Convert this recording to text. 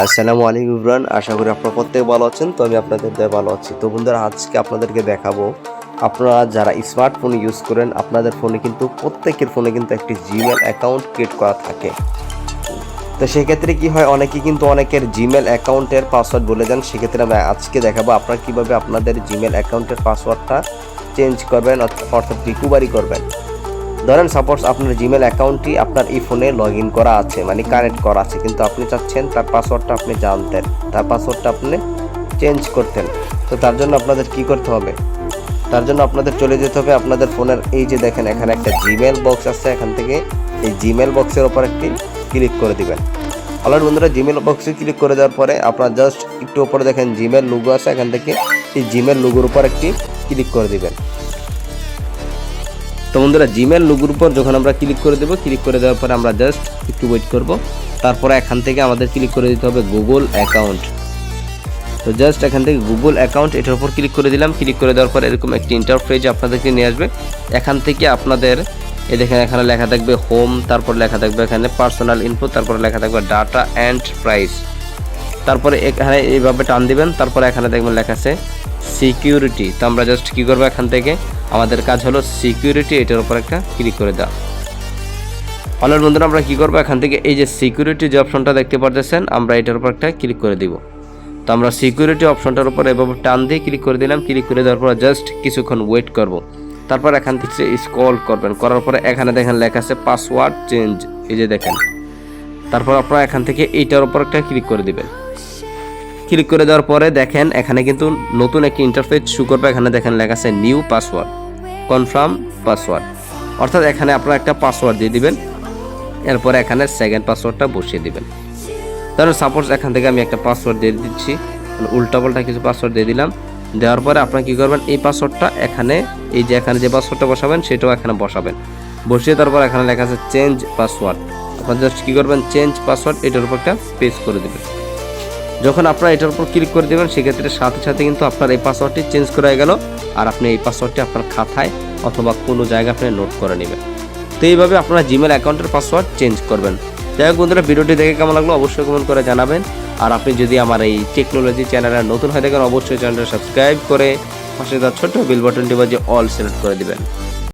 আসসালামু আলাইকুম ইব্রান, আশা করি আপনারা প্রত্যেকে ভালো আছেন। তো আমি আপনাদের দয়ে ভালো আছি। তো বন্ধুরা, আজকে আপনাদেরকে দেখাবো, আপনারা যারা স্মার্টফোন ইউজ করেন, আপনাদের ফোনে কিন্তু প্রত্যেকের ফোনে কিন্তু একটি জিমেল অ্যাকাউন্ট ক্রিয়েট করা থাকে। তো সেক্ষেত্রে কি হয়, অনেকের জিমেল অ্যাকাউন্টের পাসওয়ার্ড বলে যান। সেক্ষেত্রে আমি আজকে দেখাবো আপনারা কীভাবে আপনাদের জিমেল অ্যাকাউন্টের পাসওয়ার্ডটা চেঞ্জ করবেন, অর্থাৎ রিকভারি করবেন। ধরেন সাপোজ আপনার জিমেল অ্যাকাউন্টটি আপনার এই ফোনে লগ ইন করা আছে, মানে কানেক্ট করা আছে, কিন্তু আপনি চাচ্ছেন তার পাসওয়ার্ডটা আপনি জানতেন, তার পাসওয়ার্ডটা আপনি চেঞ্জ করতেন। তো তার জন্য আপনাদের কি করতে হবে, তার জন্য আপনাদের চলে যেতে হবে আপনাদের ফোনের এই যে দেখেন এখানে একটা জিমেল বক্স আছে, এখান থেকে এই জিমেল বক্সের ওপর একটি ক্লিক করে দিবেন। অলরেডি বন্ধুরা, জিমেল বক্সে ক্লিক করে দেওয়ার পরে আপনার জাস্ট একটু উপরে দেখেন জিমেল লোগো আছে, এখান থেকে এই জিমেল লোগোর উপর একটি ক্লিক করে দিবেন। তো বন্ধুরা, জিমেল লোগোর উপর যখন আমরা ক্লিক করে দেবো, ক্লিক করে দেওয়ার পরে আমরা জাস্ট একটু ওয়েট করব। তারপরে এখান থেকে আমাদের ক্লিক করে দিতে হবে গুগল অ্যাকাউন্ট। তো জাস্ট এখান থেকে গুগল অ্যাকাউন্ট এটার উপর ক্লিক করে দিলাম। ক্লিক করে দেওয়ার পর এরকম একটি ইন্টারফেস আপনাদেরকে নিয়ে আসবে। এখান থেকে আপনাদের এই দেখেন এখানে লেখা থাকবে হোম, তারপর লেখা থাকবে এখানে পার্সোনাল ইনফো, তারপর লেখা থাকবে ডাটা অ্যান্ড প্রাইস। তারপরে এখানে এইভাবে টান দিবেন। তারপরে এখানে দেখবেন লেখা আছে সিকিউরিটি। তো আমরা জাস্ট কী করবো, এখান থেকে আমাদের কাজ হলো সিকিউরিটি, এটার উপর একটা ক্লিক করে দেওয়া। অলরেডি বন্ধুরা, আমরা কী করবো, এখান থেকে এই যে সিকিউরিটি যে অপশনটা দেখতে পারতেছেন, আমরা এটার উপর একটা ক্লিক করে দিব। তো আমরা সিকিউরিটি অপশনটার উপর এভাবে টান দিয়ে ক্লিক করে দিলাম। ক্লিক করে দেওয়ার পর জাস্ট কিছুক্ষণ ওয়েট করব। তারপর এখান থেকে স্ক্রল করবেন, করার পরে এখানে দেখেন লেখা আছে পাসওয়ার্ড চেঞ্জ, এই যে দেখেন। তারপর আপনারা এখান থেকে এইটার উপর একটা ক্লিক করে দিবেন। ক্লিক করে দেওয়ার পরে দেখেন এখানে কিন্তু নতুন একটি ইন্টারফেস শো করবে। এখানে দেখেন লেখা আছে নিউ পাসওয়ার্ড, কনফার্ম পাসওয়ার্ড, অর্থাৎ এখানে আপনারা একটা পাসওয়ার্ড দিয়ে দিবেন। এরপরে এখানে সেকেন্ড পাসওয়ার্ডটা বসিয়ে দিবেন। তাহলে সাপোজ এখান থেকে আমি একটা পাসওয়ার্ড দিয়ে দিচ্ছি, উল্টাপাল্টা কিছু পাসওয়ার্ড দিয়ে দিলাম। দেওয়ার পরে আপনারা কী করবেন, এই পাসওয়ার্ডটা এখানে এই যে এখানে যে পাসওয়ার্ডটা বসাবেন সেটাও এখানে বসাবেন। বসিয়ে তারপর এখানে লেখা আছে চেঞ্জ পাসওয়ার্ড। আপনারা জাস্ট কী করবেন, চেঞ্জ পাসওয়ার্ড এটার উপর একটা পেস্ট করে দেবেন। যখন আপনারা এটার উপর ক্লিক করে দেবেন, সেক্ষেত্রে সাথে সাথে কিন্তু আপনার এই পাসওয়ার্ডটি চেঞ্জ করা হয়ে গেল। আর আপনি এই পাসওয়ার্ডটি আপনার খাতায় অথবা কোনো জায়গায় আপনি নোট করে নেবেন। তো এইভাবে আপনারা জিমেল অ্যাকাউন্টের পাসওয়ার্ড চেঞ্জ করবেন। যাই হোক বন্ধুরা, ভিডিওটি দেখে কেমন লাগলো অবশ্যই কমেন্ট করে জানাবেন। আর আপনি যদি আমার এই টেকনোলজি চ্যানেলে নতুন হয়ে থাকেন, অবশ্যই চ্যানেলটা সাবস্ক্রাইব করে পাশে তার ছোট্ট বেল বাটনটি বাজিয়ে অল সিলেক্ট করে দিবেন।